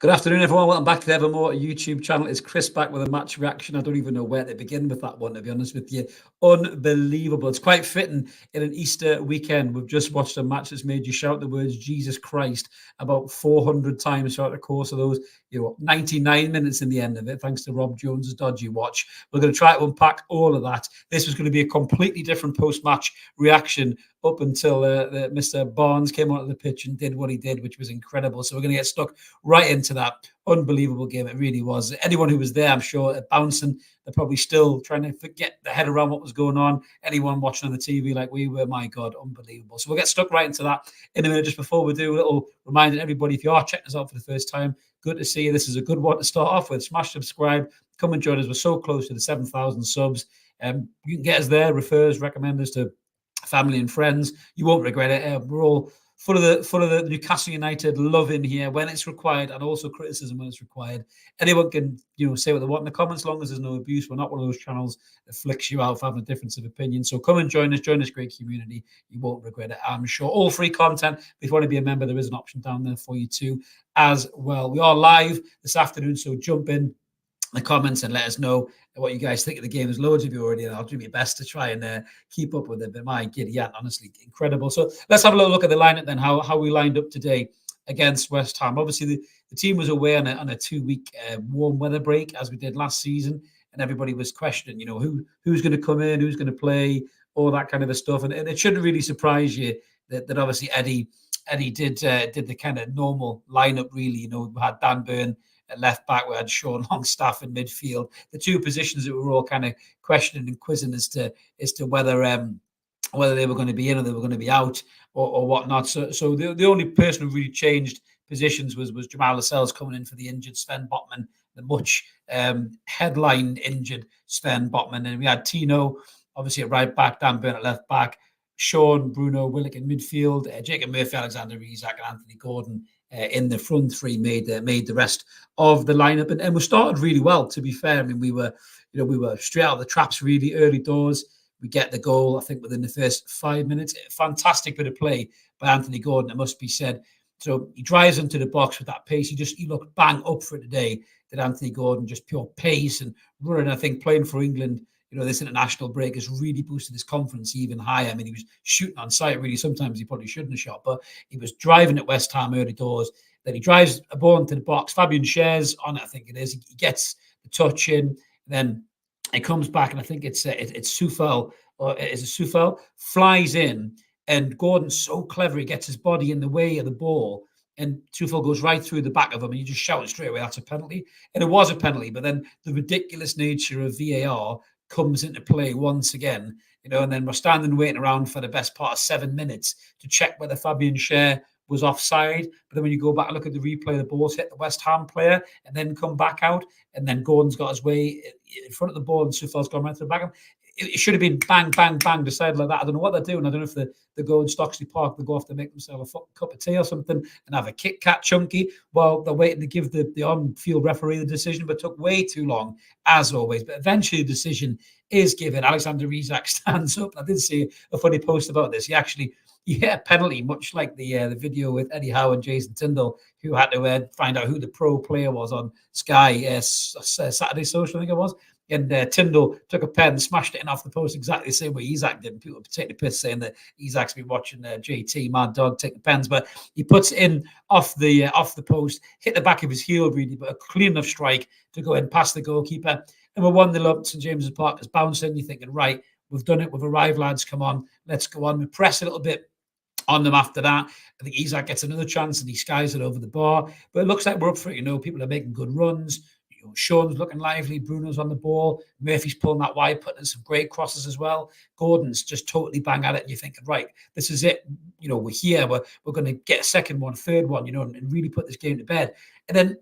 Good afternoon, everyone. Welcome back to the Evermore YouTube channel. It's Chris back with a match reaction. I don't even know where to begin with that one, to be honest with you. Unbelievable. It's quite fitting in an Easter weekend. We've just watched a match that's made you shout the words Jesus Christ about 400 times throughout the course of those, 99 minutes in the end of it, thanks to Rob Jones's dodgy watch. We're going to try to unpack all of that. This was going to be a completely different post-match reaction up until Mr. Barnes came onto the pitch and did what he did, which was incredible. So we're going to get stuck right into that. Unbelievable game. It really was. Anyone who was there, I'm sure, bouncing, they're probably still trying to get their head around what was going on. Anyone watching on the TV like we were, my God, unbelievable. So we'll get stuck right into that in a minute. Just before we do, a little reminder to everybody, if you are checking us out for the first time, good to see you. This is a good one to start off with. Smash subscribe. Come and join us. We're so close to the 7,000 subs. You can get us there, refer us, recommend us to family and friends. You won't regret it. We're all full of the Newcastle United love in here when it's required, and also criticism when it's required. Anyone can say what they want in the comments, as long as there's no abuse. We're not one of those channels that flicks you out for having a difference of opinion. So come and join this great community. You won't regret it, I'm sure. All free content. If you want to be a member, there is an option down there for you too as well. We are live this afternoon, so jump in the comments and let us know what you guys think of the game. There's loads of you already, and I'll do my best to try and keep up with it. But my giddy aunt, honestly, incredible. So let's have a little look at the lineup then, how we lined up today against West Ham. Obviously, the team was away on a 2-week warm weather break, as we did last season, and everybody was questioning, who's going to come in, who's going to play, all that kind of a stuff. And it shouldn't really surprise you that obviously Eddie did the kind of normal lineup, really. We had Dan Burn at left back, we had Sean Longstaff in midfield. The two positions that we were all kind of questioning and quizzing as to whether they were going to be in or they were going to be out or whatnot. So the only person who really changed positions was Jamal Lascelles coming in for the injured Sven Botman, the much headline injured Sven Botman. And we had Tino, obviously, at right back, Dan Burn at left back, Sean, Bruno, Willock in midfield, Jacob Murphy, Alexander Isak, and Anthony Gordon in the front three made the rest of the lineup, and we started really well. To be fair, I mean, we were straight out of the traps really early doors. We get the goal, I think, within the first 5 minutes. Fantastic bit of play by Anthony Gordon, it must be said. So he drives into the box with that pace. He looked bang up for it today. That Anthony Gordon, just pure pace and running. I think playing for England, this international break has really boosted his confidence even higher. I mean, he was shooting on sight, really. Sometimes he probably shouldn't have shot, but he was driving at West Ham early doors. Then he drives a ball into the box. Fabian shares on it, I think it is. He gets the touch in. Then he comes back, and I think it's Sufel, or is it Sufel? Flies in, and Gordon's so clever. He gets his body in the way of the ball, and Sufel goes right through the back of him, and you just shout straight away, that's a penalty. And it was a penalty, but then the ridiculous nature of VAR comes into play once again, and then we're standing waiting around for the best part of 7 minutes to check whether Fabian Schär was offside. But then when you go back and look at the replay, the ball's hit the West Ham player and then come back out, and then Gordon's got his way in front of the ball and Sufel's gone right to the back of him. It should have been bang, bang, bang, decided like that. I don't know what they're doing. I don't know if they go in Stockley Park, they go off to make themselves a cup of tea or something and have a Kit Kat chunky while they're waiting to give the on-field referee the decision, but took way too long, as always. But eventually the decision is given. Alexander Isak stands up. I did see a funny post about this. He actually, a penalty, much like the video with Eddie Howe and Jason Tyndall, who had to find out who the pro player was on Sky Saturday Social, I think it was. And Tyndall took a pen, smashed it in off the post exactly the same way Isak did. People take the piss saying that Isak's been watching JT, Mad Dog, take the pens, but he puts it in off the post, hit the back of his heel really, but a clean enough strike to go in past the goalkeeper. And we're 1-0 up. St James's Park is bouncing. You're thinking, right, we've done it. We've arrived, lads. Come on, let's go on. We press a little bit on them after that. I think Isak gets another chance and he skies it over the bar. But it looks like we're up for it. People are making good runs. Sean's looking lively. Bruno's on the ball. Murphy's pulling that wide, putting in some great crosses as well. Gordon's just totally bang at it. And you're thinking, right, this is it. We're here. We're going to get a second one, third one, and really put this game to bed. And then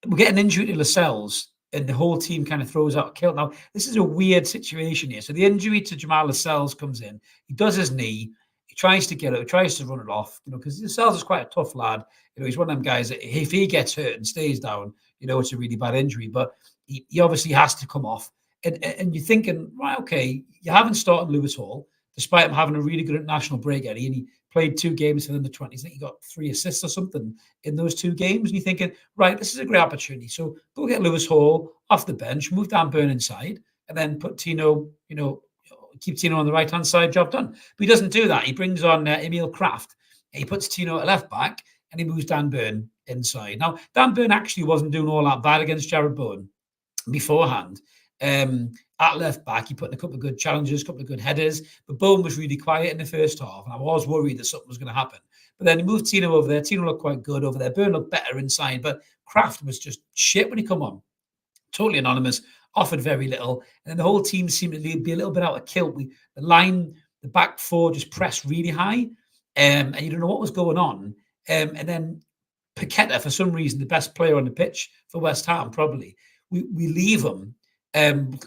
we get an injury to Lascelles, and the whole team kind of throws out a kill. Now, this is a weird situation here. So the injury to Jamal Lascelles comes in. He does his knee. He tries to get it. He tries to run it off, because Lascelles is quite a tough lad. He's one of them guys that if he gets hurt and stays down, it's a really bad injury. But he obviously has to come off. And you're thinking, right, okay, you haven't started Lewis Hall. despite him having a really good international break, Eddie, and he played 2 games for the under-20s. I think he got 3 assists or something in those 2 games. And you're thinking, right, this is a great opportunity. So go get Lewis Hall off the bench, move Dan Burn inside, and then put Tino, keep Tino on the right-hand side, job done. But he doesn't do that. He brings on Emil Kraft. He puts Tino at left back, and he moves Dan Burn inside. Now, Dan Burn actually wasn't doing all that bad against Jared Bowen beforehand. At left back, he put in a couple of good challenges, a couple of good headers, but Bowen was really quiet in the first half, and I was worried that something was going to happen. But then he moved Tino over there. Tino looked quite good over there. Burn looked better inside, but Kraft was just shit when he come on. Totally anonymous, offered very little, and the whole team seemed to be a little bit out of kilt. The back four just pressed really high, and you don't know what was going on. And then Paqueta, for some reason, the best player on the pitch for West Ham, probably. We leave him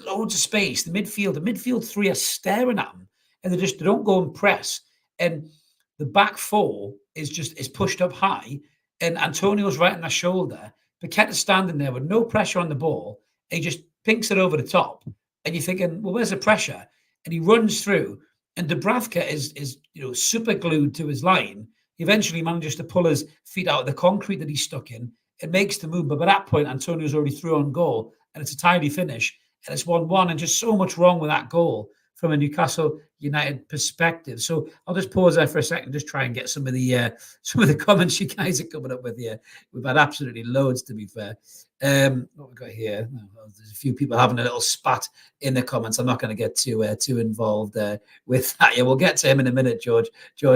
loads of space. The midfield 3 are staring at him, and they don't go and press. And the back 4 is pushed up high, and Antonio's right on their shoulder. Paqueta's standing there with no pressure on the ball, and he just pinks it over the top. And you're thinking, well, where's the pressure? And he runs through, and Dubravka is super glued to his line. He eventually manages to pull his feet out of the concrete that he's stuck in. It makes the move, but by that point, Antonio's already through on goal, and it's a tidy finish, and it's 1-1, and just so much wrong with that goal from a Newcastle United perspective. So I'll just pause there for a second, just try and get some of the comments you guys are coming up with here. We've had absolutely loads, to be fair. What we got here? Well, there's a few people having a little spat in the comments. I'm not going to get too involved with that. Yeah, we'll get to him in a minute. George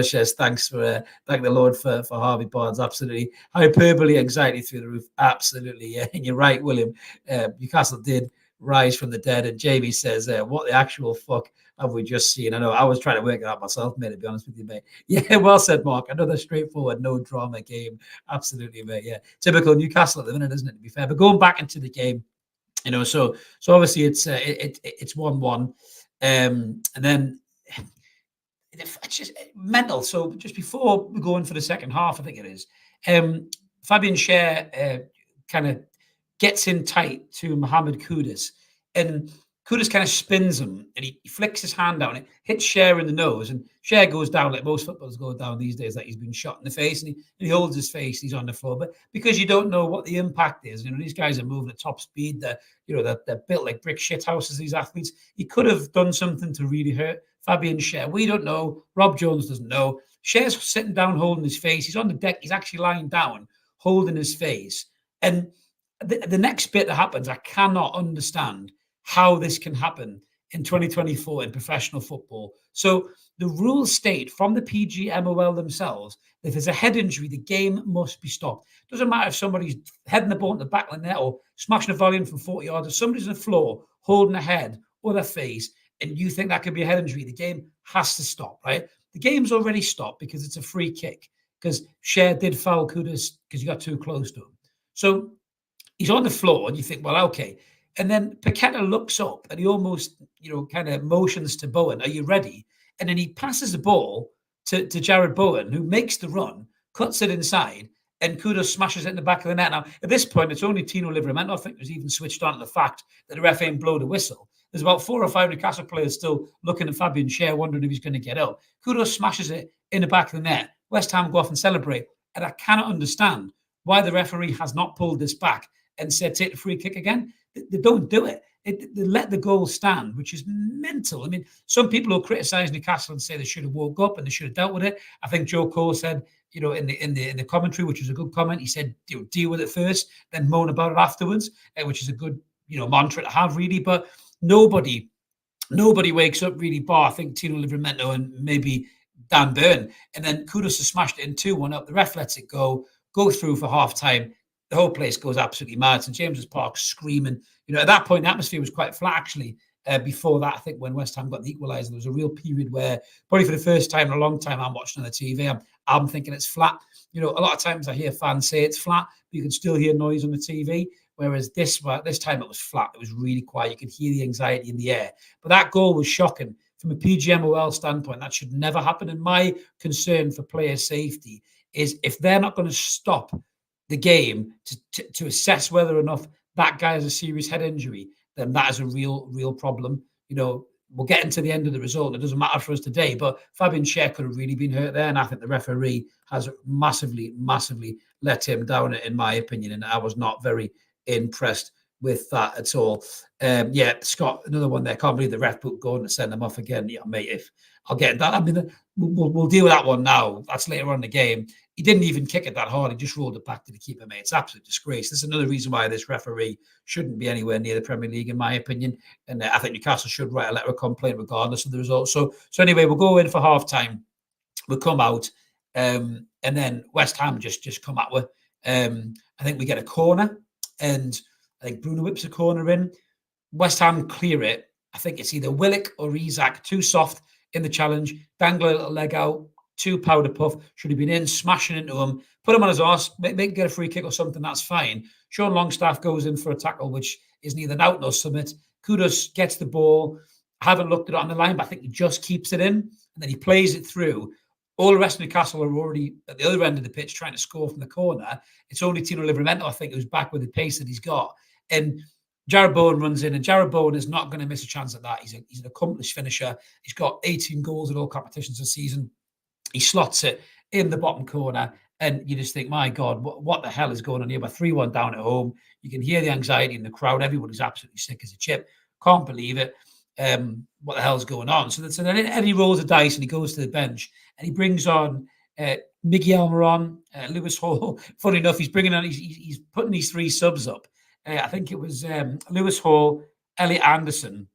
says thank the Lord for Harvey Barnes. Absolutely, hyperbole, anxiety through the roof. Absolutely, yeah. And you're right, William. Newcastle did rise from the dead. And Jamie says, what the actual fuck have we just seen? I know I was trying to work it out myself, mate, to be honest with you, mate. Yeah, well said, Mark. Another straightforward, no drama game. Absolutely, mate. Yeah. Typical Newcastle at the minute, isn't it, to be fair? But going back into the game, so obviously it's 1-1. And then it's just mental. So just before we go in for the second half, I think it is, Fabian Schär kind of gets in tight to Mohamed Kudus, and Kudus kind of spins him, and he flicks his hand out, and it hits Schär in the nose, and Schär goes down like most footballers go down these days, like he's been shot in the face, and he holds his face, he's on the floor. But because you don't know what the impact is, these guys are moving at top speed, they're built like brick shit houses, these athletes. He could have done something to really hurt Fabian Schär. We don't know. Rob Jones doesn't know. Scher's sitting down holding his face. He's on the deck. He's actually lying down holding his face. And the next bit that happens, I cannot understand how this can happen in 2024 in professional football. So the rules state from the PGMOL themselves, if there's a head injury, the game must be stopped. Doesn't matter if somebody's heading the ball in the back of the net or smashing a volley from 40 yards, if somebody's on the floor holding a head or their face, and you think that could be a head injury, the game has to stop, right? The game's already stopped because it's a free kick, because Schär did foul Kudus because he got too close to him. So he's on the floor, and you think, well, okay. And then Paqueta looks up, and he almost, kind of motions to Bowen, are you ready? And then he passes the ball to Jared Bowen, who makes the run, cuts it inside, and Kudus smashes it in the back of the net. Now, at this point, it's only Tino Livramento, I think, who's even switched on to the fact that the ref ain't blown the whistle. There's about 4 or 5 Newcastle players still looking at Fabian Schär, wondering if he's going to get out. Kudus smashes it in the back of the net. West Ham go off and celebrate. And I cannot understand why the referee has not pulled this back and said, take the free kick again. They don't do it. They let the goal stand, which is mental. I mean, some people will criticise Newcastle and say they should have woke up and they should have dealt with it. I think Joe Cole said, in the commentary, which was a good comment, he said, deal with it first, then moan about it afterwards, which is a good, mantra to have, really. But nobody wakes up really, bar, I think Tino Livramento and maybe Dan Burn. And then Kudus has smashed it in 2-1 up. The ref lets it go through for half time. The whole place goes absolutely mad. St James's Park screaming. At that point, the atmosphere was quite flat, actually. Before that, I think when West Ham got the equaliser, there was a real period where, probably for the first time in a long time, I'm watching on the TV, I'm thinking it's flat. A lot of times I hear fans say it's flat, but you can still hear noise on the TV. Whereas this time it was flat. It was really quiet. You could hear the anxiety in the air. But that goal was shocking. From a PGMOL standpoint, that should never happen. And my concern for player safety is if they're not going to stop the game to assess whether or not that guy has a serious head injury, then that is a real problem. we'll get into the end of the result. It doesn't matter for us today, but Fabian Schär could have really been hurt there. And I think the referee has massively, massively let him down, in my opinion. And I was not very impressed with that at all. Yeah, Scott, another one there. Can't believe the ref put going to send them off again. Yeah, mate, if I'll get that. I mean, we'll deal with that one now. That's later on in the game. He didn't even kick it that hard. He just rolled it back to the keeper, mate. It's absolute disgrace. This is another reason why this referee shouldn't be anywhere near the Premier League, in my opinion. And I think Newcastle should write a letter of complaint regardless of the result. So anyway, we'll go in for half time. We'll come out, and then West Ham just come out with. I think we get a corner, and I think Bruno whips a corner in. West Ham clear it. I think it's either Willock or Isak, too soft in the challenge. Dangle a little leg out, too powder puff. Should have been in, smashing into him. Put him on his arse, make get a free kick or something, that's fine. Sean Longstaff goes in for a tackle, which is neither an out nor summit. Kudus gets the ball. I haven't looked at it on the line, but I think he just keeps it in, and then he plays it through. All the rest of Newcastle are already at the other end of the pitch trying to score from the corner. It's only Tino Livramento, I think, who's back with the pace that he's got. And Jarrod Bowen runs in, and Jarrod Bowen is not going to miss a chance at that. He's an accomplished finisher. He's got 18 goals in all competitions this season. He slots it in the bottom corner, and you just think, my God, what the hell is going on here? We're 3-1 down at home. You can hear the anxiety in the crowd. Everybody's absolutely sick as a chip. Can't believe it. What the hell's going on? So then Eddie rolls the dice and he goes to the bench and he brings on Miguel Almiron, Lewis Hall. Funny enough, he's putting these three subs up. I think it was Lewis Hall, Elliot Anderson,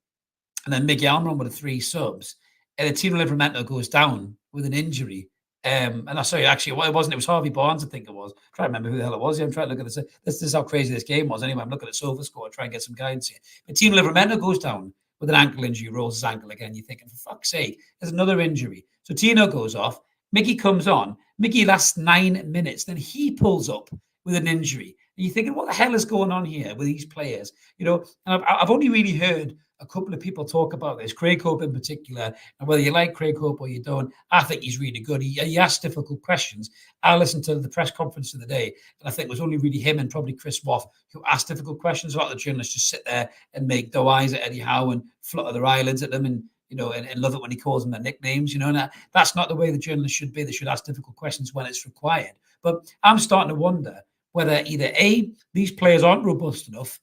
and then Miguel Almiron with the three subs. And Tino Livramento goes down with an injury. And I sorry, actually, well, it wasn't. It was Harvey Barnes, I think it was. I'm trying to remember who the hell it was. I'm trying to look at this. This is how crazy this game was. Anyway, I'm looking at SofaScore, trying to get some guidance here. But Tino Livramento goes down with an ankle injury, rolls his ankle again. You're thinking, for fuck's sake, there's another injury. So Tino goes off. Mickey comes on. Mickey lasts 9 minutes. Then he pulls up with an injury. And you're thinking, what the hell is going on here with these players? You know, and I've only really heard a couple of people talk about this, Craig Hope in particular, and whether you like Craig Hope or you don't, I think he's really good. He asks difficult questions. I listened to the press conference of the day, and I think it was only really him and probably Chris Waugh who asked difficult questions. A lot of the journalists just sit there and make doe eyes at Eddie Howe and flutter their eyelids at them and, you know, and love it when he calls them their nicknames, you know, and that's not the way the journalists should be. They should ask difficult questions when it's required. But I'm starting to wonder whether either A, these players aren't robust enough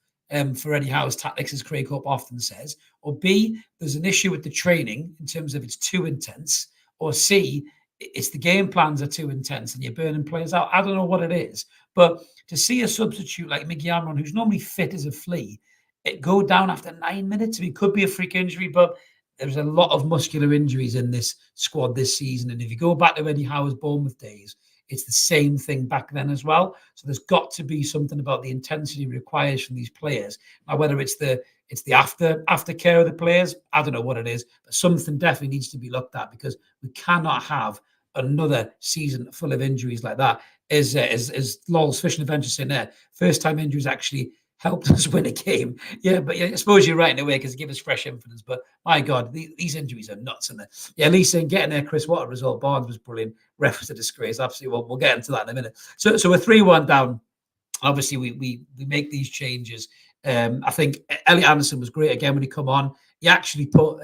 for Eddie Howe's tactics, as Craig Hope often says, or B, there's an issue with the training in terms of it's too intense, or C, it's the game plans are too intense and you're burning players out. I don't know what it is, but to see a substitute like Mickey Almiron, who's normally fit as a flea, it go down after 9 minutes. I mean, it could be a freak injury, but there's a lot of muscular injuries in this squad this season. And if you go back to Eddie Howe's Bournemouth days, it's the same thing back then as well. So there's got to be something about the intensity required from these players. Now, whether it's the aftercare of the players, I don't know what it is, but something definitely needs to be looked at because we cannot have another season full of injuries like that. As Lol's Fishing Adventure saying there, first time injuries actually helped us win a game. Yeah, but yeah, I suppose you're right in a way because it gives us fresh infidence. But my God, these injuries are nuts. And at least in getting there, Chris, what a result. Barnes was brilliant. Ref was a disgrace. Absolutely. We'll get into that in a minute. So we're 3-1 down. Obviously, we make these changes. I think Elliot Anderson was great again when he come on. He actually put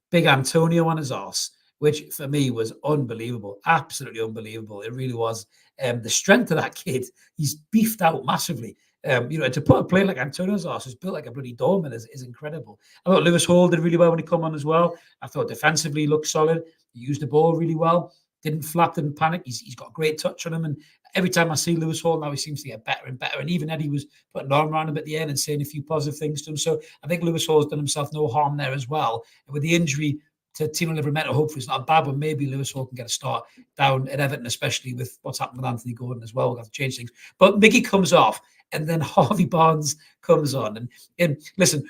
Big Antonio on his arse, which for me was unbelievable. Absolutely unbelievable. It really was. The strength of that kid, he's beefed out massively. You know, to put a player like Antonio's arse, who's built like a bloody doorman, is incredible. I thought Lewis Hall did really well when he come on as well. I thought defensively he looked solid. He used the ball really well. Didn't flap, didn't panic. He's got a great touch on him. And every time I see Lewis Hall now, he seems to get better and better. And even Eddie was putting an arm around him at the end and saying a few positive things to him. So I think Lewis Hall's done himself no harm there as well. And with the injury to Tino Livramento, hopefully it's not a bad one. Maybe Lewis Hall can get a start down at Everton, especially with what's happened with Anthony Gordon as well. We'll have to change things. But Mickey comes off, and then Harvey Barnes comes on. And listen,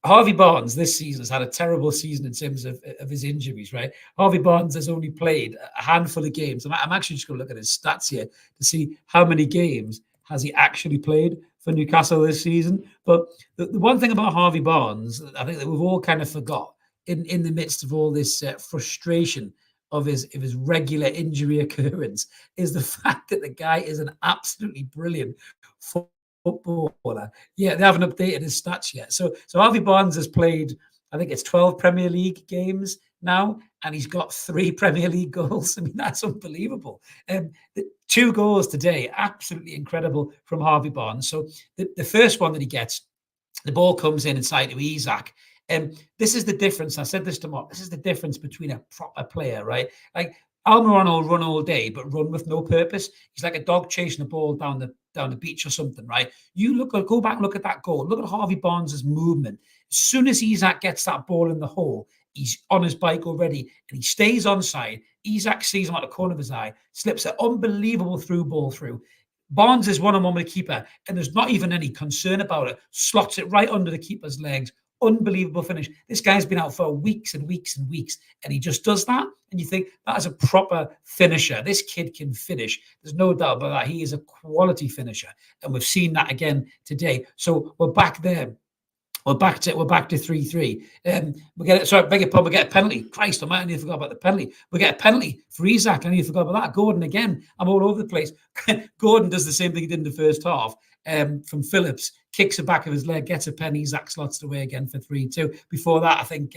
Harvey Barnes this season has had a terrible season in terms of his injuries, right? Harvey Barnes has only played a handful of games. I'm actually just going to look at his stats here to see how many games has he actually played for Newcastle this season. But the one thing about Harvey Barnes, I think that we've all kind of forgot in the midst of all this frustration of his regular injury occurrence, is the fact that the guy is an absolutely brilliant footballer. Yeah, they haven't updated his stats yet. So Harvey Barnes has played I think it's 12 Premier League games now, and he's got 3 Premier League goals. I mean, that's unbelievable. The 2 goals today, absolutely incredible from Harvey Barnes. So the first one that he gets, the ball comes in inside to Isak. This is the difference. I said this to Mark. This is the difference between a proper player, right? Like Almiron will run all day, but run with no purpose. He's like a dog chasing a ball down the beach or something, right? Go back and look at that goal. Look at Harvey Barnes's movement. As soon as Isak gets that ball in the hole, he's on his bike already, and he stays onside. Isak sees him at the corner of his eye, slips an unbelievable through ball through. Barnes is one-on-one with the keeper, and there's not even any concern about it. Slots it right under the keeper's legs. Unbelievable finish. This guy's been out for weeks and weeks and weeks, and he just does that. And you think that is a proper finisher. This kid can finish. There's no doubt about that. He is a quality finisher, and we've seen that again today. So we're back there. We're back to 3-3. We get it. Sorry, beg your pardon. We get a penalty. Christ, I might have forgot about the penalty. We get a penalty for Isak. I need to forgot about that. Gordon again. I'm all over the place. Gordon does the same thing he did in the first half. From Phillips, kicks the back of his leg, gets a pen. Isak slots it away again for 3-2. Before that, I think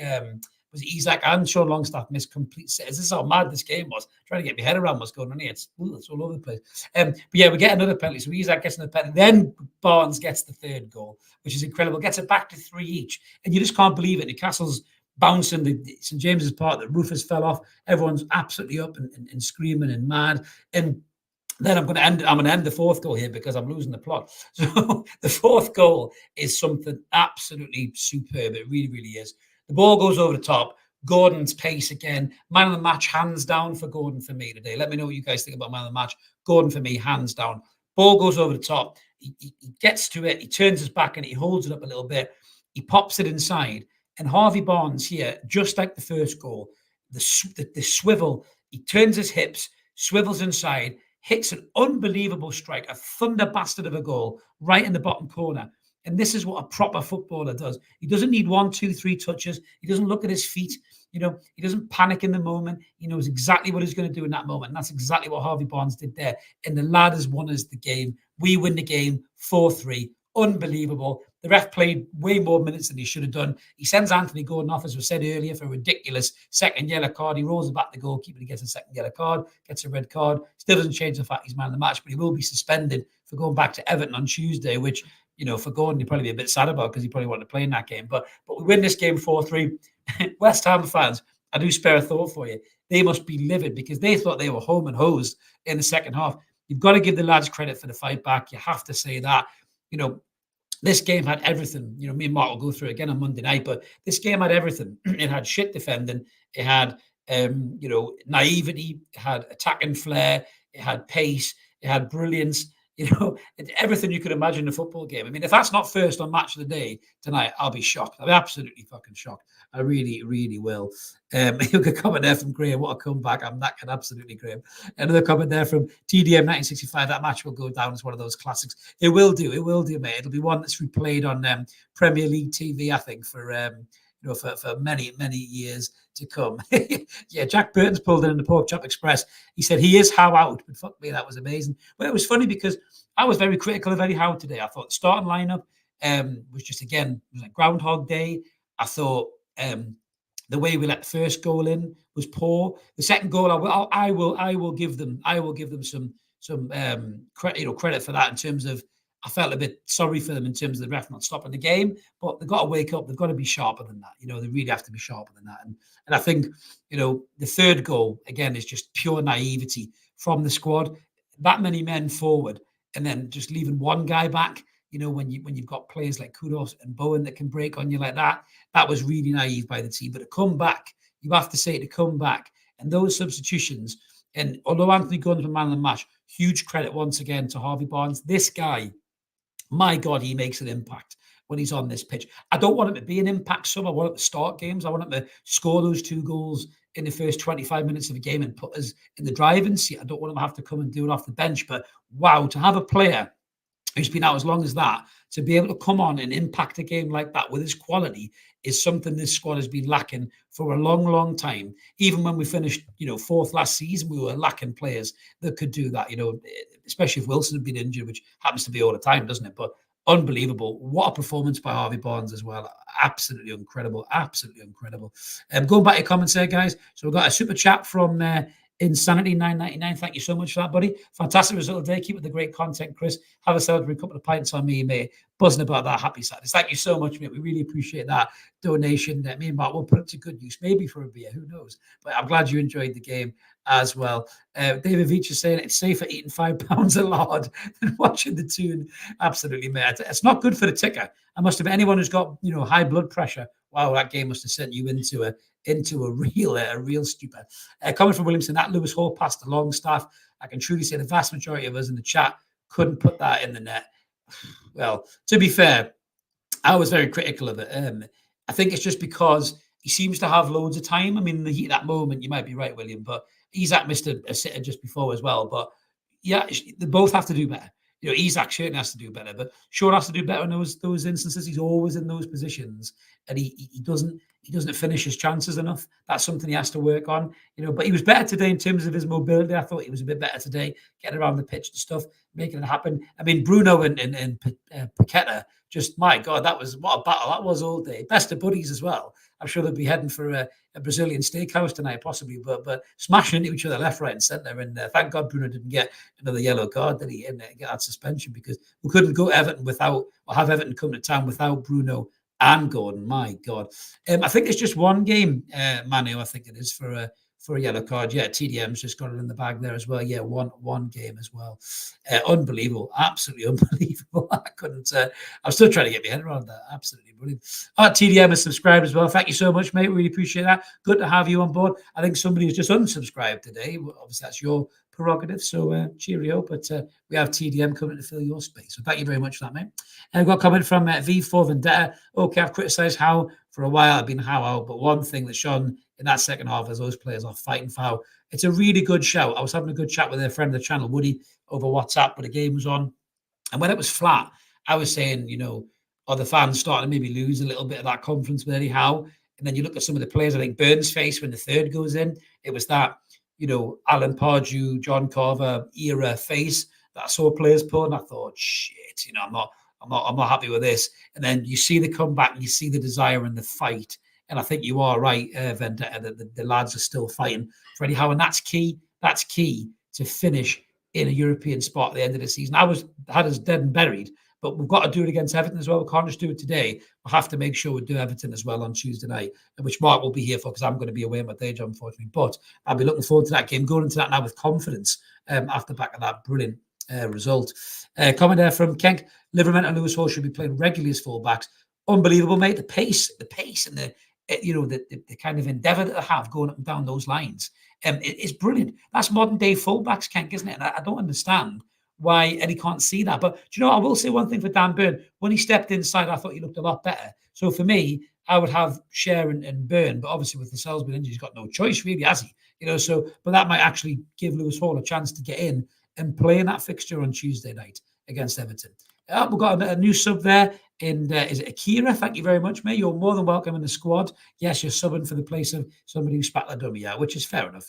was Isak and Sean Longstaff missed complete sets. This is how mad this game was. Trying to get my head around what's going on here. It's all over the place. But yeah, we get another penalty. So Isak gets another penalty. Then Barnes gets the third goal, which is incredible. Gets it back to 3 each. And you just can't believe it. Newcastle's bouncing. The St James's Park, the roof has fell off. Everyone's absolutely up and screaming and mad. And then I'm going to end the fourth goal here because I'm losing the plot. So the fourth goal is something absolutely superb. It really, really is. The ball goes over the top. Gordon's pace again. Man of the match, hands down for Gordon for me today. Let me know what you guys think about man of the match. Gordon for me, hands down. Ball goes over the top. He gets to it. He turns his back and he holds it up a little bit. He pops it inside. And Harvey Barnes here, just like the first goal, the swivel, he turns his hips, swivels inside, hits an unbelievable strike, a thunder bastard of a goal right in the bottom corner. And this is what a proper footballer does. He doesn't need 1, 2, 3 touches. He doesn't look at his feet. He doesn't panic in the moment. He knows exactly what he's going to do in that moment. And that's exactly what Harvey Barnes did there. And the lad has won us the game. We win the game 4-3. Unbelievable. The ref played way more minutes than he should have done. He sends Anthony Gordon off, as we said earlier, for a ridiculous second yellow card. He rolls back the goalkeeper. He gets a second yellow card, gets a red card. Still doesn't change the fact he's man of the match, but he will be suspended for going back to Everton on Tuesday, which, for Gordon, he'd probably be a bit sad about because he probably wanted to play in that game. But we win this game 4-3. West Ham fans, I do spare a thought for you. They must be livid because they thought they were home and hosed in the second half. You've got to give the lads credit for the fight back. You have to say that. This game had everything. Me and Mark will go through it again on Monday night, but this game had everything. It had shit defending. It had, naivety. It had attacking flair. It had pace. It had brilliance. Everything you could imagine in a football game. I mean, if that's not first on Match of the Day tonight, I'll be shocked. I'll be absolutely fucking shocked. I really, really will. You could comment there from Graham. What a comeback. I'm knackered. Absolutely, Graham. Another comment there from TDM 1965. That match will go down as one of those classics. It will do. It will do, mate. It'll be one that's replayed on Premier League TV, I think, for many, many years to come. Yeah, Jack Burton's pulled in the Pork Chop Express. He said he is Howe out, but fuck me, that was amazing. But it was funny because I was very critical of Eddie Howe today. I thought the starting lineup was just, again, it was like Groundhog Day. I thought the way we let the first goal in was poor. The second goal, I will give them some credit for that in terms of, I felt a bit sorry for them in terms of the ref not stopping the game, but they've got to wake up. They've got to be sharper than that. They really have to be sharper than that. And I think, the third goal, again, is just pure naivety from the squad. That many men forward and then just leaving one guy back, when you've got players like Kudos and Bowen that can break on you like that, that was really naive by the team. But to come back, you have to say to come back. And those substitutions, and although Anthony Gordon's the man of the match, huge credit once again to Harvey Barnes. This guy, my God, he makes an impact when he's on this pitch. I don't want him to be an impact sub. I want him to start games. I want him to score those 2 goals in the first 25 minutes of a game and put us in the driving seat. I don't want him to have to come and do it off the bench. But wow, to have a player who's been out as long as that, to be able to come on and impact a game like that with his quality is something this squad has been lacking for a long, long time. Even when we finished, 4th last season, we were lacking players that could do that, especially if Wilson had been injured, which happens to be all the time, doesn't it? But unbelievable. What a performance by Harvey Barnes as well. Absolutely incredible. Absolutely incredible. Going back to your comments there, guys. So we've got a super chat from Insanity 999. Thank you so much for that, buddy. Fantastic result today. Keep up the great content, Chris. Have a celebratory couple of pints on me, mate. Buzzing about that. Happy Saturdays. Thank you so much, mate. We really appreciate that donation. Me and Mark will put it to good use, maybe for a beer. Who knows? But I'm glad you enjoyed the game as well. David Veach is saying it's safer eating £5 of lard than watching the tune. Absolutely, mate. It's not good for the ticker. I must have anyone who's got high blood pressure. Wow, that game must have sent you into a real stupor. Comment from Williamson, that Lewis Hall passed the Longstaff. I can truly say the vast majority of us in the chat couldn't put that in the net. Well, to be fair, I was very critical of it. I think it's just because he seems to have loads of time. I mean, the heat of that moment, you might be right, William, but Isaac missed a sitter just before as well. But yeah, they both have to do better. Isaac certainly has to do better, but Sean has to do better in those instances. He's always in those positions, and he doesn't finish his chances enough. That's something he has to work on. But he was better today in terms of his mobility. I thought he was a bit better today, getting around the pitch and stuff, making it happen. I mean, Bruno and Paqueta, just my God, what a battle that was all day. Best of buddies as well. I'm sure they'll be heading for a Brazilian steakhouse tonight, possibly, but smashing into each other left, right, and centre. And thank God Bruno didn't get another yellow card, did he? And get that suspension, because we couldn't go Everton have Everton come to town without Bruno and Gordon. My God, I think it's just one game, Manu. I think it is for a yellow card. Yeah, TDM's just got it in the bag there as well. Yeah, one game as well. Unbelievable, absolutely unbelievable. I'm still trying to get my head around that. Absolutely brilliant. TDM is subscribed as well. Thank you so much, mate. Really appreciate that. Good to have you on board. I think somebody who's just unsubscribed today. Obviously, that's your prerogative. So cheerio. But we have TDM coming to fill your space. So thank you very much for that, mate. I've got a comment from V4 Vendetta. Okay, I've criticised Howe for a while. I've been Howe, but one thing that shone in that second half is those players are fighting for Howe. It's a really good shout. I was having a good chat with a friend of the channel, Woody, over WhatsApp, but the game was on. And when it was flat, I was saying, are the fans starting to maybe lose a little bit of that confidence with Eddie Howe? And then you look at some of the players, I think Burns' face when the third goes in, it was that, Alan Pardew, John Carver era face that I saw players put, and I thought, shit, I'm not happy with this. And then you see the comeback and you see the desire and the fight. And I think you are right, Vendetta, that the lads are still fighting for Eddie Howe. And that's key. That's key to finish in a European spot at the end of the season. I had us dead and buried, but we've got to do it against Everton as well. We can't just do it today. We'll have to make sure we do Everton as well on Tuesday night, which Mark will be here for, because I'm going to be away on my day job, unfortunately. But I'll be looking forward to that game, going into that now with confidence after back of that brilliant result. Comment there from Kenk. Livermore and Lewis Hall should be playing regularly as fullbacks. Unbelievable, mate. The pace and the kind of endeavour that they have going up and down those lines. It's brilliant. That's modern day fullbacks, Kenk, isn't it? And I don't understand why Eddie can't see that. But do you know, I will say one thing for Dan Burn. When he stepped inside, I thought he looked a lot better. So for me, I would have Cher and Burn, but obviously with the Lascelles being injured, he's got no choice, really, has he? But that might actually give Lewis Hall a chance to get in and play in that fixture on Tuesday night against Everton. We've got a new sub there. Is it Akira? Thank you very much, mate. You're more than welcome in the squad. Yes, you're subbing for the place of somebody who spat the dummy out, which is fair enough,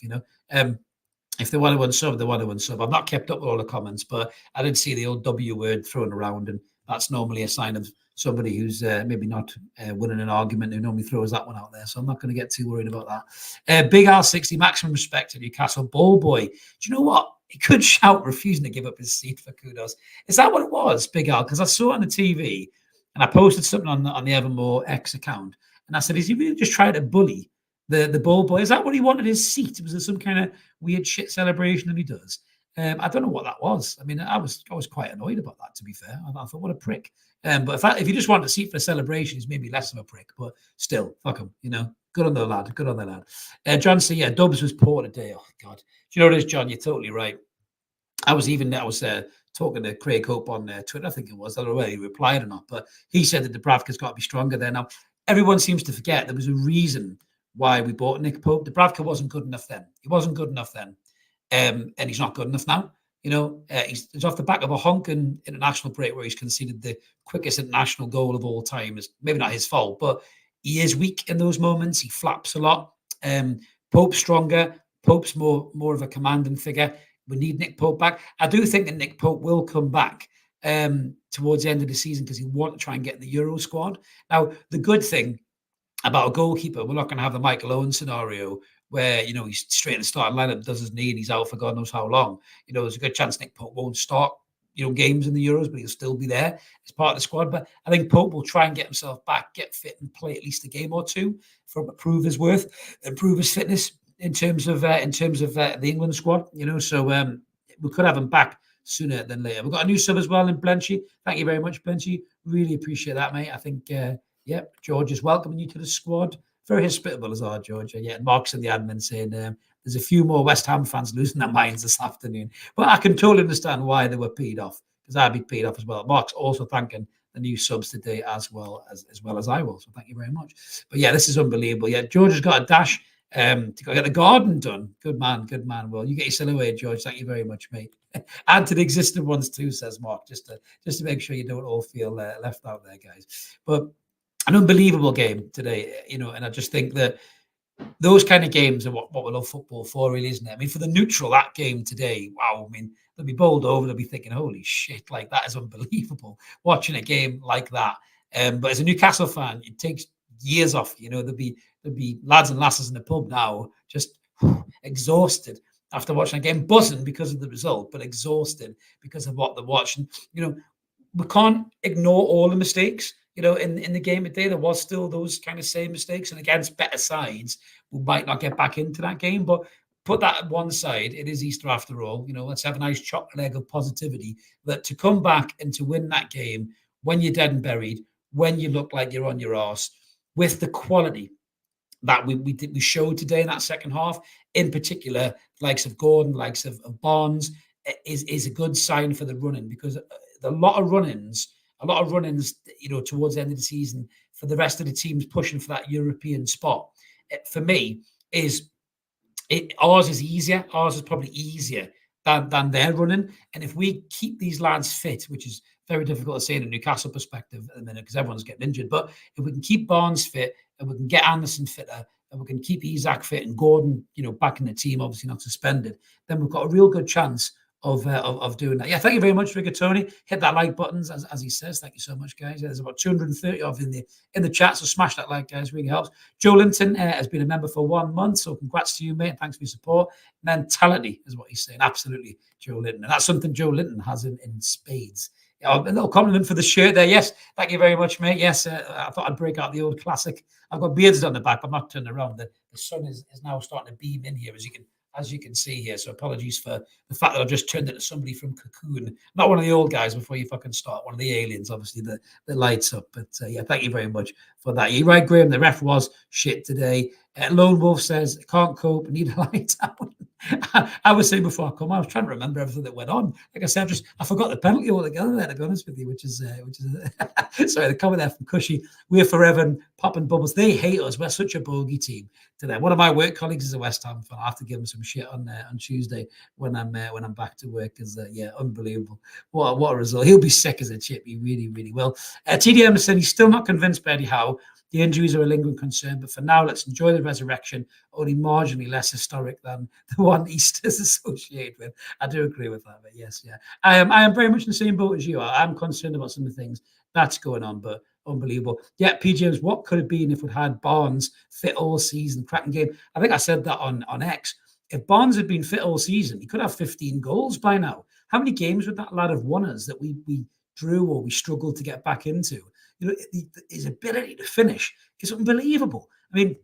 If they want to unsub, they want to unsub. I've not kept up with all the comments, but I did see the old W word thrown around, and that's normally a sign of somebody who's maybe not winning an argument, who normally throws that one out there. So I'm not going to get too worried about that. Big Al60, maximum respect to Newcastle. Ball boy. Do you know what? He could shout, refusing to give up his seat for kudos. Is that what it was, Big Al? Because I saw it on the TV, and I posted something on the Evermore X account, and I said, is he really just trying to bully the ball boy? Is that what he wanted, his seat? Was there some kind of weird shit celebration that he does? I don't know what that was. I mean, I was quite annoyed about that, to be fair. I thought, what a prick. But if you just want a seat for a celebration, he's maybe less of a prick. But still, fuck him, Good on the lad. Good on the lad. John said, yeah, Dubs was poor today. Oh, God. Do you know what it is, John? You're totally right. I was talking to Craig Hope on Twitter, I think it was. I don't know whether he replied or not, but he said that Dubravka's got to be stronger there. Now, everyone seems to forget there was a reason why we bought Nick Pope. Dubravka wasn't good enough then. He wasn't good enough then. And he's not good enough now. He's off the back of a honking international break where he's conceded the quickest international goal of all time. Is maybe not his fault, but he is weak in those moments. He flaps a lot. Pope's stronger. Pope's more of a commanding figure. We need Nick Pope back. I do think that Nick Pope will come back. towards the end of the season because he wanted to try and get in the Euro squad. Now, the good thing about a goalkeeper, we're not going to have the Michael Owen scenario where, he's straight in the starting lineup, does his knee, and he's out for God knows how long. There's a good chance Nick Pope won't start, games in the Euros, but he'll still be there as part of the squad. But I think Pope will try and get himself back, get fit, and play at least a game or two for prove his worth, improve his fitness in terms of the England squad. So we could have him back sooner than later. We've got a new sub as well in Blenchy. Thank you very much, Blenchy. Really appreciate that, mate. I think, George is welcoming you to the squad. Very hospitable as our George. Yeah, Mark's in the admin saying there's a few more West Ham fans losing their minds this afternoon. But I can totally understand why they were peed off, because I'd be peed off as well. Mark's also thanking the new subs today as well as I will. So thank you very much. But yeah, this is unbelievable. Yeah, George has got a dash to go get the garden done. Good man. Well, you get yourself away, George. Thank you very much, mate. Add to the existing ones too, says Mark, just to make sure you don't all feel left out there, guys. But an unbelievable game today, and I just think that those kind of games are what we love football for, really, isn't it? I mean, for the neutral, that game today, wow, I mean, they'll be bowled over, they'll be thinking, holy shit, like that is unbelievable, watching a game like that. But as a Newcastle fan, it takes years off, there'll be lads and lasses in the pub now, just exhausted after watching a game, buzzing because of the result, but exhausted because of what they're watching. We can't ignore all the mistakes. In the game today, there was still those kind of same mistakes, and against better sides, we might not get back into that game. But put that at one side, it is Easter after all. Let's have a nice chocolate egg of positivity that to come back and to win that game when you're dead and buried, when you look like you're on your arse, with the quality that we showed today in that second half, in particular, likes of Gordon, likes of Barnes, is a good sign for the running, because a lot of run-ins, towards the end of the season for the rest of the teams pushing for that European spot. For me, ours is easier. Ours is probably easier than their running. And if we keep these lads fit, which is very difficult to say in a Newcastle perspective at the minute because everyone's getting injured, but if we can keep Barnes fit and we can get Anderson fitter and we can keep Isak fit and Gordon, back in the team, obviously not suspended, then we've got a real good chance of doing that. Yeah, thank you very much, Rigatoni. Hit that like buttons, as he says. Thank you so much, guys. There's about 230 of in the chat, so smash that like, guys. Really helps. Joe Linton has been a member for 1 month, so congrats to you, mate. Thanks for your support. Mentality is what he's saying. Absolutely, Joe Linton, and that's something Joe Linton has in spades. A little compliment for the shirt there. Yes, thank you very much, mate. Yes, I thought I'd break out the old classic. I've got beards on the back. I'm not turning around. The sun is now starting to beam in here, as you can see here. So apologies for the fact that I've just turned into somebody from Cocoon. Not one of the old guys before you fucking start. One of the aliens, obviously, that lights up. But yeah, thank you very much for that. You're right, Graham. The ref was shit today. Lone Wolf says, can't cope, need a light down. I was saying before I come, I was trying to remember everything that went on. Like I said, I forgot the penalty altogether there, to be honest with you, which is sorry, the comment there from Cushy. We're forever popping bubbles. They hate us. We're such a bogey team to them. One of my work colleagues is a West Ham fan. I have to give him some shit on Tuesday when I'm back to work. Because unbelievable. What a result. He'll be sick as a chip. He really, really will. TDM said he's still not convinced by Eddie Howe. The injuries are a lingering concern, but for now, let's enjoy the resurrection, only marginally less historic than the one Easter's associated with. I do agree with that, but yes, yeah. I am very much in the same boat as you are. I'm concerned about some of the things that's going on, but unbelievable. Yeah, PJs, what could have been if we'd had Barnes fit all season, cracking game? I think I said that on X. If Barnes had been fit all season, he could have 15 goals by now. How many games would that lad have won us that we drew or we struggled to get back into? His ability to finish is unbelievable. I mean,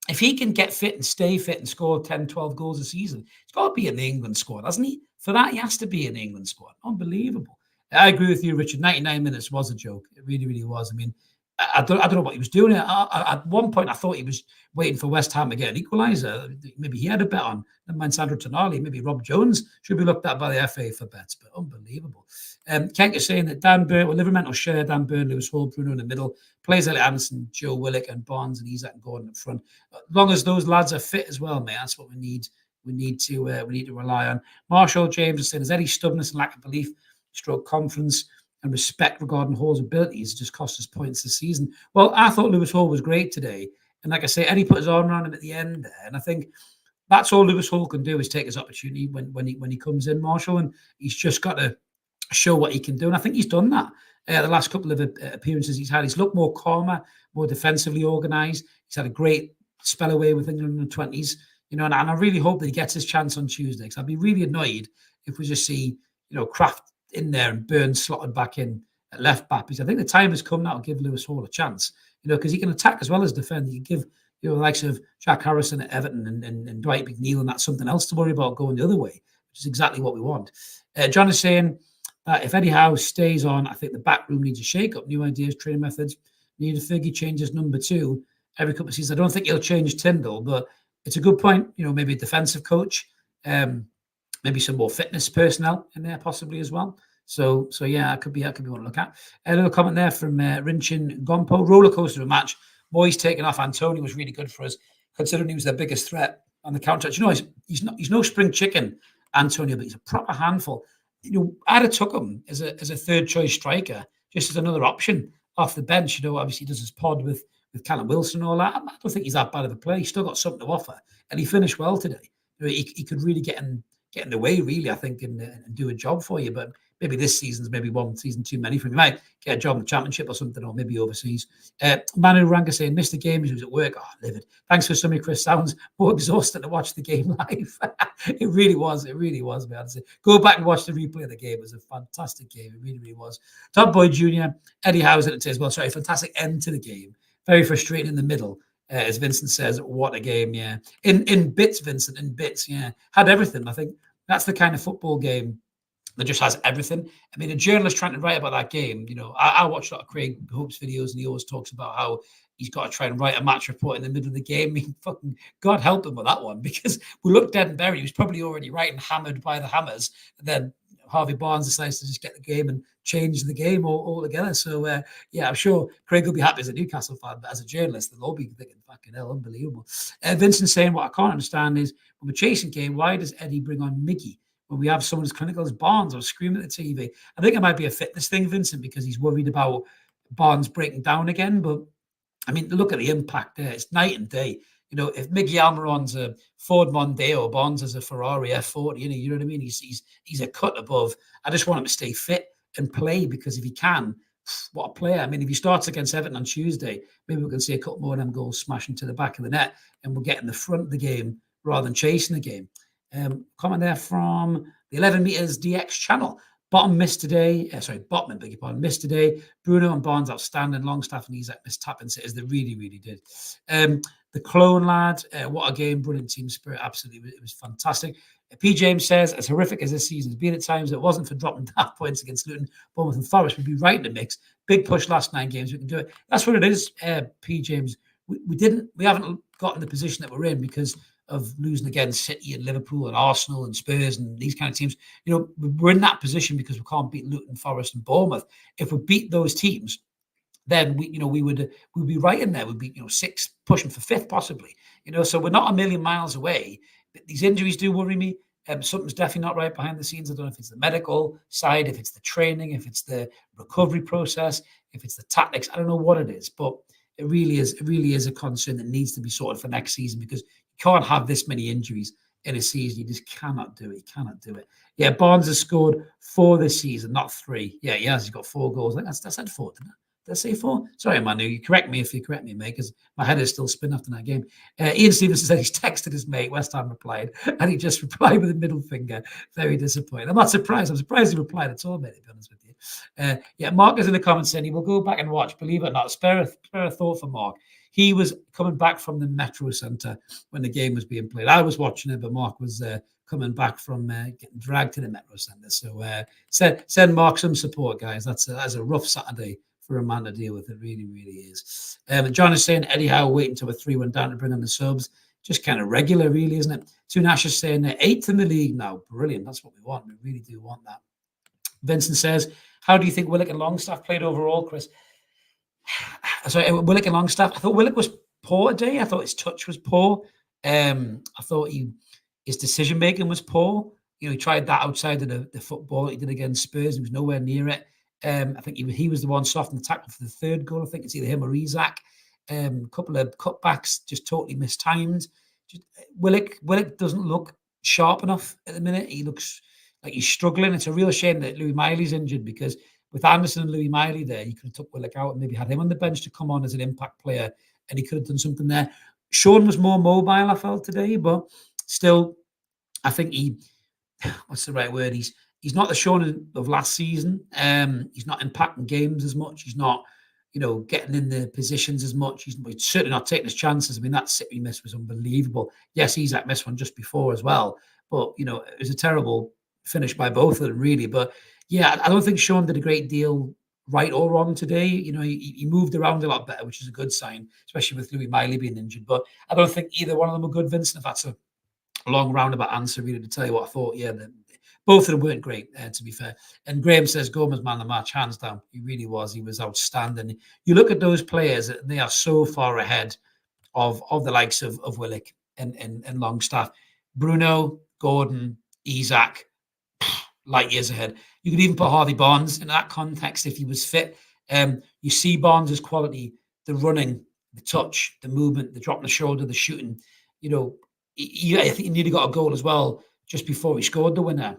if he can get fit and stay fit and score 10, 12 goals a season, he's got to be in the England squad, hasn't he? For that, he has to be in the England squad. Unbelievable. I agree with you, Richard. 99 minutes was a joke. It really, really was. I mean, I don't know what he was doing. At one point, I thought he was waiting for West Ham to get an equaliser. Maybe he had a bet on. Never mind Sandro Tonali. Maybe Rob Jones should be looked at by the FA for bets, but unbelievable. Kent is saying that Dan Burn, Livermore will share Dan Burn, Lewis Hall, Bruno in the middle, plays Elliot Anderson, Joe Willock, and Barnes and Isak and Gordon up front. As long as those lads are fit as well, mate, that's what we need. We need to rely on. Marshall James is saying, is Eddie's stubbornness and lack of belief, stroke confidence and respect regarding Hall's abilities just cost us points this season? Well, I thought Lewis Hall was great today. And like I say, Eddie put his arm around him at the end there. And I think that's all Lewis Hall can do is take his opportunity when he comes in, Marshall. And he's just got to show what he can do. And I think he's done that. The last couple of appearances he's had, he's looked more calmer, more defensively organised. He's had a great spell away with England in the 20s, and I really hope that he gets his chance on Tuesday, because I'd be really annoyed if we just see, Kraft in there and Burns slotted back in at left back, because I think the time has come now to give Lewis Hall a chance, because he can attack as well as defend. He can give, the likes of Jack Harrison at Everton and Dwight McNeil, and that's something else to worry about going the other way, which is exactly what we want. John is saying, if Eddie Howe stays on, I think the back room needs a shake-up, new ideas, training methods. Need a Fergie changes number 2 every couple of seasons. I don't think he'll change Tyndall, but it's a good point. Maybe a defensive coach, maybe some more fitness personnel in there possibly as well. So yeah, that could be one to look at. A little comment there from Rinchin Gompo. Roller coaster of a match. Moyes taking off Antonio was really good for us, considering he was their biggest threat on the counter. He's no spring chicken, Antonio, but he's a proper handful. I'd have took him as a third choice striker, just as another option off the bench. Obviously he does his pod with Callum Wilson and all that. I don't think he's that bad of a player. He's still got something to offer, and he finished well today. He could really get in the way, really, I think, and do a job for you. But maybe this season's maybe one season too many for him. He might get a job in the Championship or something, or maybe overseas. Manu Ranga saying, missed the game. He was at work. Oh, livid. Thanks for something, Chris. Sounds more exhausting to watch the game live. It really was. It really was, man. Go back and watch the replay of the game. It was a fantastic game. It really, really was. Top Boy Jr., Eddie Howe's at it as well. Sorry, fantastic end to the game. Very frustrating in the middle. As Vincent says, what a game, yeah. In bits, Vincent, in bits, yeah. Had everything. I think that's the kind of football game that just has everything. I mean, a journalist trying to write about that game, I watch a lot of Craig Hope's videos, and he always talks about how he's got to try and write a match report in the middle of the game. I mean, fucking God help him with that one, because we looked dead and buried. He was probably already writing hammered by the hammers. And then Harvey Barnes decides to just get the game and change the game altogether. So, yeah, I'm sure Craig will be happy as a Newcastle fan, but as a journalist, they'll all be thinking, fucking hell, unbelievable. Vincent saying, what I can't understand is, when we're chasing game, why does Eddie bring on Miggy when we have someone as clinical as Barnes? I was screaming at the TV. I think it might be a fitness thing, Vincent, because he's worried about Barnes breaking down again. But, I mean, look at the impact there. It's night and day. If Miggy Almiron's a Ford Mondeo, Barnes is a Ferrari F40, you know what I mean? He's a cut above. I just want him to stay fit and play, because if he can, what a player. I mean, if he starts against Everton on Tuesday, maybe we can see a couple more of them goals smashing to the back of the net, and we'll get in the front of the game rather than chasing the game. Comment there from the 11 meters DX channel. Bottom missed today. Botman, beg your pardon, missed today. Bruno and Barnes outstanding. Longstaff and Isak missed tap-in sitters. They really, really did. The Clone Lad, what a game. Brilliant team spirit. Absolutely. It was fantastic. P. James says, as horrific as this season has been at times, it wasn't for dropping half points against Luton, Bournemouth and Forest. We'd be right in the mix. Big push last 9 games. We can do it. That's what it is, P. James. We haven't gotten the position that we're in because of losing against City and Liverpool and Arsenal and Spurs and these kind of teams. We're in that position because we can't beat Luton, Forest and Bournemouth. If we beat those teams, then we'd be right in there. We'd be 6th, pushing for 5th possibly. So we're not a million miles away. But these injuries do worry me. Something's definitely not right behind the scenes. I don't know if it's the medical side, if it's the training, if it's the recovery process, if it's the tactics. I don't know what it is, but it really is a concern that needs to be sorted for next season, because you can't have this many injuries in a season. You just cannot do it. You cannot do it. Yeah, Barnes has scored 4 this season, not 3. Yeah, he has. He's got 4 goals. I think that's said 4, didn't I? Did I say 4? Sorry, Manu. You correct me if you correct me, mate, because my head is still spinning after that game. Ian Stevenson said he's texted his mate. West Ham replied, and he just replied with a middle finger. Very disappointed. I'm not surprised. I'm surprised he replied at all, mate, to be honest with you. Yeah, Mark is in the comments saying he will go back and watch. Believe it or not, spare a thought for Mark. He was coming back from the Metro Centre when the game was being played. I was watching it, but Mark was coming back from getting dragged to the Metro Centre. So send Mark some support, guys. That's a rough Saturday for a man to deal with. It really, really is. John is saying Eddie Howe waiting until a 3-1 down to bring on the subs. Just kind of regular, really, isn't it? Tunash is saying they're 8th in the league now. Brilliant. That's what we want. We really do want that. Vincent says, how do you think Willock and Longstaff played overall, Chris? Sorry, Willock and Longstaff. I thought Willock was poor today. I thought his touch was poor. I thought his decision making was poor. He tried that outside of the football he did against Spurs. He was nowhere near it. I think he was the one soft in the tackle for the 3rd goal. I think it's either him or Isak. A couple of cutbacks just totally mistimed. Willock doesn't look sharp enough at the minute. He looks like he's struggling. It's a real shame that Louis Miley's injured, because with Anderson and Louis Miley there, you could have took Willock out and maybe had him on the bench to come on as an impact player, and he could have done something there. Sean was more mobile, I felt, today, but still, I think what's the right word? He's not the Sean of last season. He's not impacting games as much. He's not, getting in the positions as much. He's certainly not taking his chances. I mean, that City miss was unbelievable. Yes, Isak missed one just before as well, but it was a terrible finish by both of them, really. But yeah, I don't think Sean did a great deal right or wrong today. He moved around a lot better, which is a good sign, especially with Louis Miley being injured. But I don't think either one of them were good, Vincent, if that's a long roundabout answer, really, to tell you what I thought. Yeah, both of them weren't great, to be fair. And Graham says Gomez man of the match, hands down. He really was. He was outstanding. You look at those players, they are so far ahead of the likes of Willock and Longstaff. Bruno, Gordon, Isak, light years ahead. You could even put Harvey Barnes in that context if he was fit. You see Barnes' quality, the running, the touch, the movement, the drop on the shoulder, the shooting. I think he nearly got a goal as well just before he scored the winner,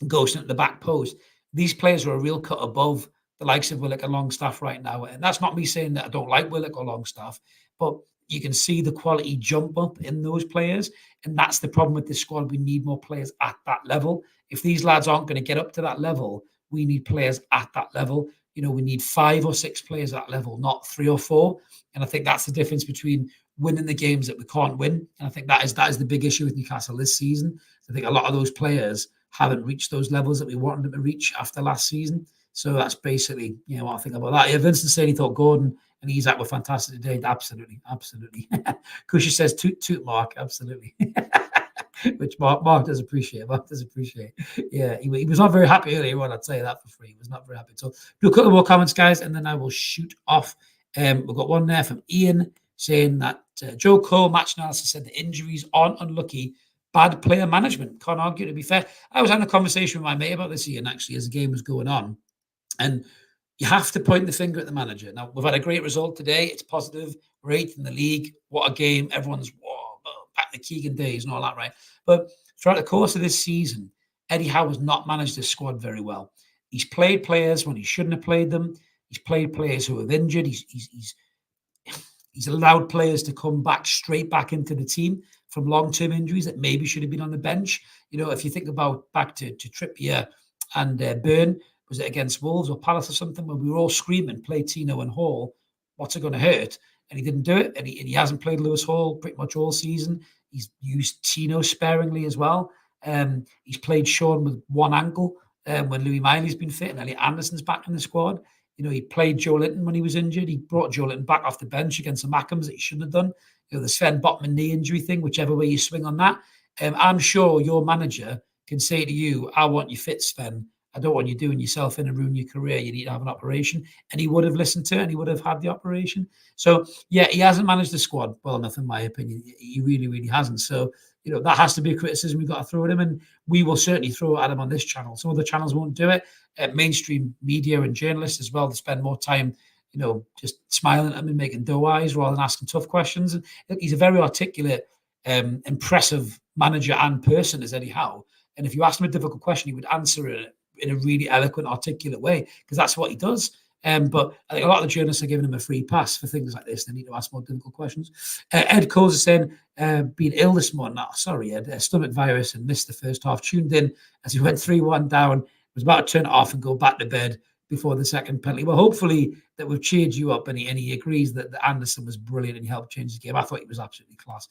ghosting at the back post. These players are a real cut above the likes of Willock and Longstaff right now. And that's not me saying that I don't like Willock or Longstaff, but you can see the quality jump up in those players. And that's the problem with this squad. We need more players at that level. If these lads aren't going to get up to that level, we need players at that level. We need 5 or 6 players at that level, not 3 or 4. And I think that's the difference between winning the games that we can't win. And I think that is the big issue with Newcastle this season. I think a lot of those players haven't reached those levels that we wanted them to reach after last season. So that's basically, what I think about that. Yeah, Vincent said he thought Gordon and Isak were fantastic today. Absolutely. Kusha says, toot Mark. Absolutely. Which Mark does appreciate. Yeah, he was not very happy earlier on, I'd say that for free. He was not very happy. So do a couple more comments, guys, and then I will shoot off. We've got one there from Ian saying that Joe Cole, match analysis, said the injuries aren't unlucky. Bad player management. Can't argue, to be fair. I was having a conversation with my mate about this, Ian, actually, as the game was going on. And you have to point the finger at the manager. Now, we've had a great result today. It's positive. We're 8th in the league. What a game. Everyone's, back the Keegan days and all that, right? But throughout the course of this season, Eddie Howe has not managed his squad very well. He's played players when he shouldn't have played them. He's played players who have injured. He's allowed players to come straight back into the team from long-term injuries that maybe should have been on the bench. If you think about back to Trippier and Byrne, was it against Wolves or Palace or something, when we were all screaming, play Tino and Hall, what's it going to hurt? And he didn't do it, and he hasn't played Lewis Hall pretty much all season. He's used Tino sparingly as well. He's played Sean with one ankle when Louis Miley's been fit and Elliot Anderson's back in the squad. He played Joe Linton when he was injured. He brought Joe Linton back off the bench against the Mackhams that he shouldn't have done. The Sven Botman knee injury thing, whichever way you swing on that. I'm sure your manager can say to you, I want you fit, Sven. I don't want you doing yourself in and ruin your career. You need to have an operation. And he would have listened to it and he would have had the operation. So, yeah, he hasn't managed the squad well enough, in my opinion. He really, really hasn't. So, that has to be a criticism we've got to throw at him. And we will certainly throw it at him on this channel. Some other channels won't do it. Mainstream media and journalists as well, to spend more time, just smiling at him and making doe eyes rather than asking tough questions. And he's a very articulate, impressive manager and person, is Eddie Howe. And if you ask him a difficult question, he would answer it in a really eloquent, articulate way, because that's what he does. But I think a lot of the journalists are giving him a free pass for things like this. They need to ask more difficult questions. Ed Coles is saying, being ill this morning. Oh, sorry, Ed. Stomach virus and missed the first half. Tuned in as he went 3-1 down. Was about to turn it off and go back to bed before the second penalty. Well, hopefully that we've cheered you up, and he agrees that Anderson was brilliant and he helped change the game. I thought he was absolutely class.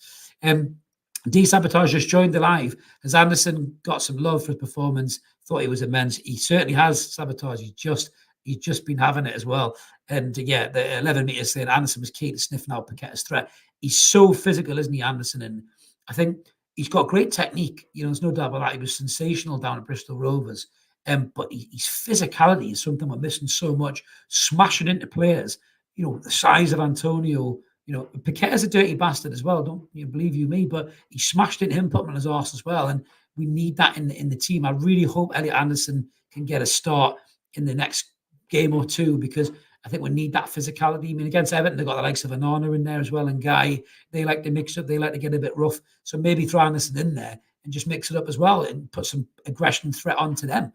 D-Sabotage just joined the live. Has Anderson got some love for his performance? Thought he was immense. He certainly has, Sabotage. He's just been having it as well. And yeah, the 11 meters saying Anderson was key to sniffing out Paqueta's threat. He's so physical, isn't he, Anderson? And I think he's got great technique. There's no doubt about that. He was sensational down at Bristol Rovers. But his physicality is something we're missing so much. Smashing into players, the size of Antonio. Paqueta's a dirty bastard as well. Don't believe you me, but he smashed into him, put him on his arse as well. And we need that in the team. I really hope Elliot Anderson can get a start in the next game or two, because I think we need that physicality. I mean, against Everton, they've got the likes of Anana in there as well, and Guy. They like to mix up. They like to get a bit rough. So maybe throw Anderson in there and just mix it up as well and put some aggression and threat onto them.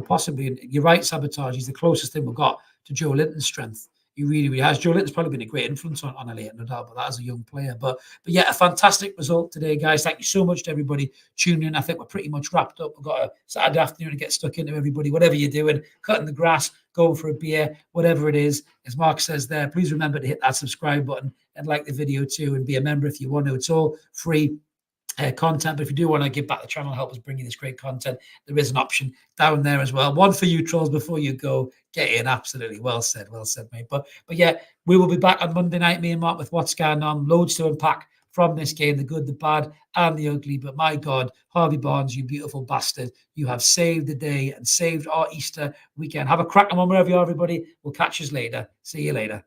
Possibly. And you're right, Sabotage. He's the closest thing we've got to Joe Linton's strength. He really, really has. Joe Linton's probably been a great influence on Elliot, no doubt, but that as a young player. But yeah, a fantastic result today, guys. Thank you so much to everybody tuning in. I think we're pretty much wrapped up. We've got a Saturday afternoon to get stuck into, everybody. Whatever you're doing, cutting the grass, going for a beer, whatever it is, as Mark says there, please remember to hit that subscribe button and like the video too, and be a member if you want to. It's all free content, but if you do want to give back the channel, help us bring you this great content, there is an option down there as well. One for you trolls before you go. Get in. Absolutely. Well said, mate. But yeah, we will be back on Monday night, me and Mark, with what's going on. Loads to unpack from this game, the good, the bad, and the ugly. But my God, Harvey Barnes, you beautiful bastard, you have saved the day and saved our Easter weekend. Have a cracking one wherever you are, everybody. We'll catch you later. See you later.